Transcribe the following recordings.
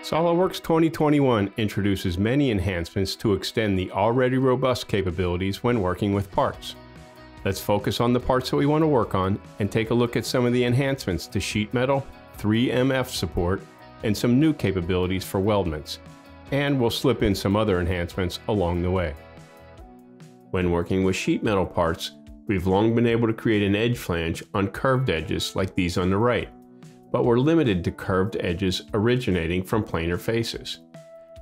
SOLIDWORKS 2021 introduces many enhancements to extend the already robust capabilities when working with parts. Let's focus on the parts that we want to work on and take a look at some of the enhancements to sheet metal, 3MF support, and some new capabilities for weldments. And we'll slip in some other enhancements along the way. When working with sheet metal parts, we've long been able to create an edge flange on curved edges like these on the right, but we're limited to curved edges originating from planar faces.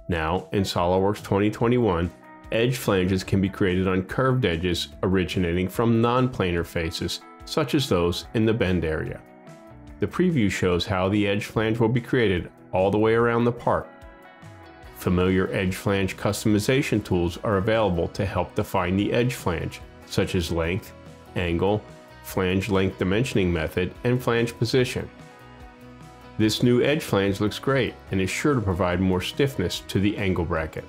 Now, in SOLIDWORKS 2021, edge flanges can be created on curved edges originating from non-planar faces, such as those in the bend area. The preview shows how the edge flange will be created all the way around the part. Familiar edge flange customization tools are available to help define the edge flange, such as length, angle, flange length dimensioning method, and flange position. This new edge flange looks great and is sure to provide more stiffness to the angle bracket.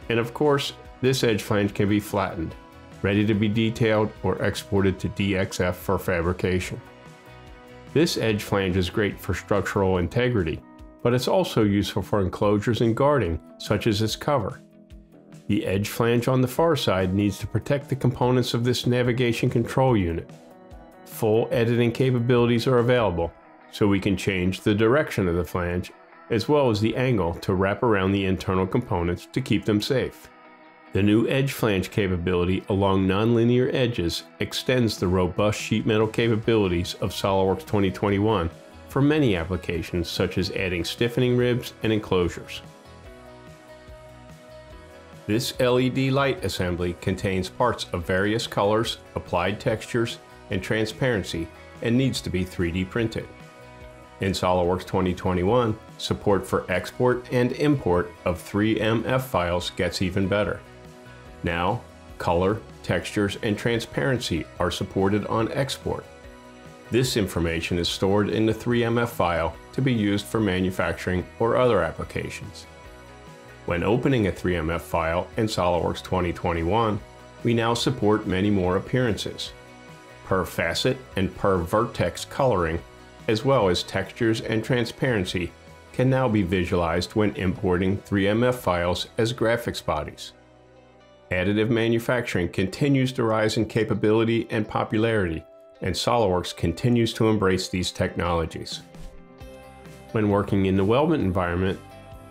And of course, this edge flange can be flattened, ready to be detailed or exported to DXF for fabrication. This edge flange is great for structural integrity, but it's also useful for enclosures and guarding, such as its cover. The edge flange on the far side needs to protect the components of this navigation control unit. Full editing capabilities are available, so we can change the direction of the flange as well as the angle to wrap around the internal components to keep them safe. The new edge flange capability along nonlinear edges extends the robust sheet metal capabilities of SOLIDWORKS 2021 for many applications such as adding stiffening ribs and enclosures. This LED light assembly contains parts of various colors, applied textures, and transparency and needs to be 3D printed. In SOLIDWORKS 2021, support for export and import of 3MF files gets even better. Now, color, textures, and transparency are supported on export. This information is stored in the 3MF file to be used for manufacturing or other applications. When opening a 3MF file in SOLIDWORKS 2021, we now support many more appearances. Per facet and per vertex coloring, as well as textures and transparency, can now be visualized when importing 3MF files as graphics bodies. Additive manufacturing continues to rise in capability and popularity, and SOLIDWORKS continues to embrace these technologies. When working in the weldment environment,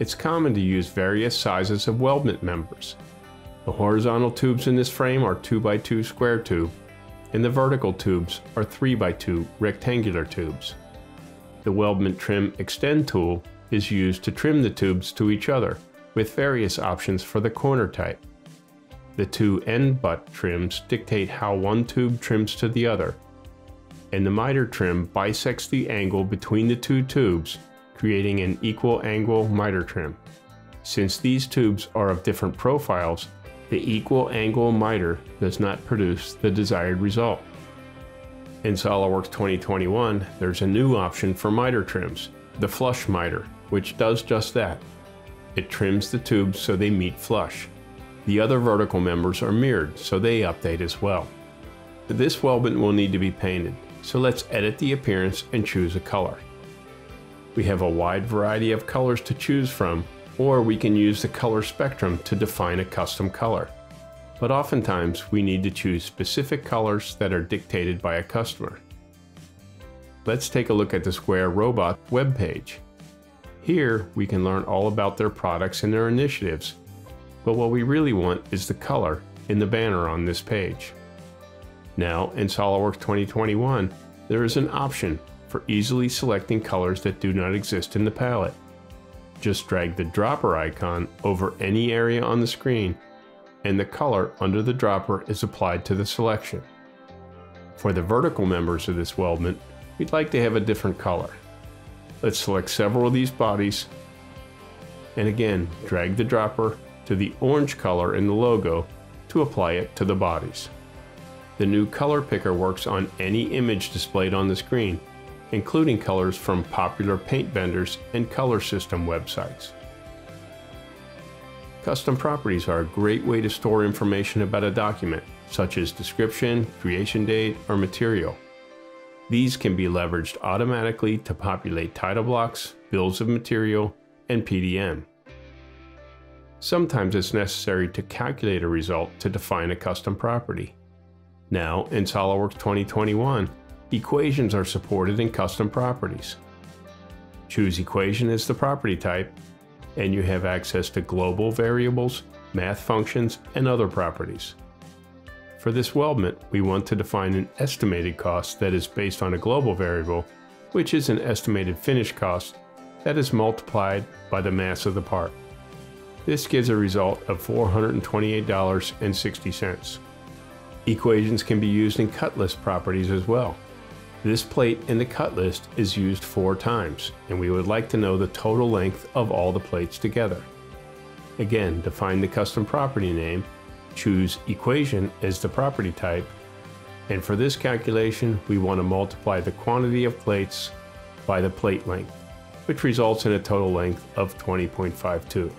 it's common to use various sizes of weldment members. The horizontal tubes in this frame are 2x2 square tube, and the vertical tubes are 3x2 rectangular tubes. The weldment trim extend tool is used to trim the tubes to each other, with various options for the corner type. The two end butt trims dictate how one tube trims to the other, and the miter trim bisects the angle between the two tubes, creating an equal angle miter trim. Since these tubes are of different profiles, the equal angle miter does not produce the desired result. In SOLIDWORKS 2021, there's a new option for miter trims, the flush miter, which does just that. It trims the tubes so they meet flush. The other vertical members are mirrored, so they update as well. This weldment will need to be painted, so let's edit the appearance and choose a color. We have a wide variety of colors to choose from, or we can use the color spectrum to define a custom color. But oftentimes we need to choose specific colors that are dictated by a customer. Let's take a look at the Square Robot web page. Here we can learn all about their products and their initiatives, but what we really want is the color in the banner on this page. Now in SOLIDWORKS 2021, there is an option for easily selecting colors that do not exist in the palette. Just drag the dropper icon over any area on the screen, and the color under the dropper is applied to the selection. For the vertical members of this weldment, we'd like to have a different color. Let's select several of these bodies, and again, drag the dropper to the orange color in the logo to apply it to the bodies. The new color picker works on any image displayed on the screen, including colors from popular paint vendors and color system websites. Custom properties are a great way to store information about a document, such as description, creation date, or material. These can be leveraged automatically to populate title blocks, bills of material, and PDM. Sometimes it's necessary to calculate a result to define a custom property. Now, in SOLIDWORKS 2021, equations are supported in custom properties. Choose Equation as the property type, and you have access to global variables, math functions, and other properties. For this weldment, we want to define an estimated cost that is based on a global variable, which is an estimated finished cost that is multiplied by the mass of the part. This gives a result of $428.60. Equations can be used in cut list properties as well. This plate in the cut list is used 4 times, and we would like to know the total length of all the plates together. Again, define the custom property name, choose Equation as the property type, and for this calculation, we want to multiply the quantity of plates by the plate length, which results in a total length of 20.52.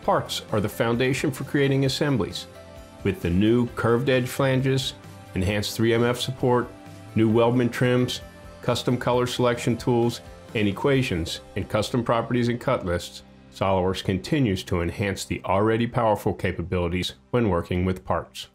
Parts are the foundation for creating assemblies. With the new curved edge flanges, enhanced 3MF support, new weldment trims, custom color selection tools, and equations in custom properties and cut lists, SOLIDWORKS continues to enhance the already powerful capabilities when working with parts.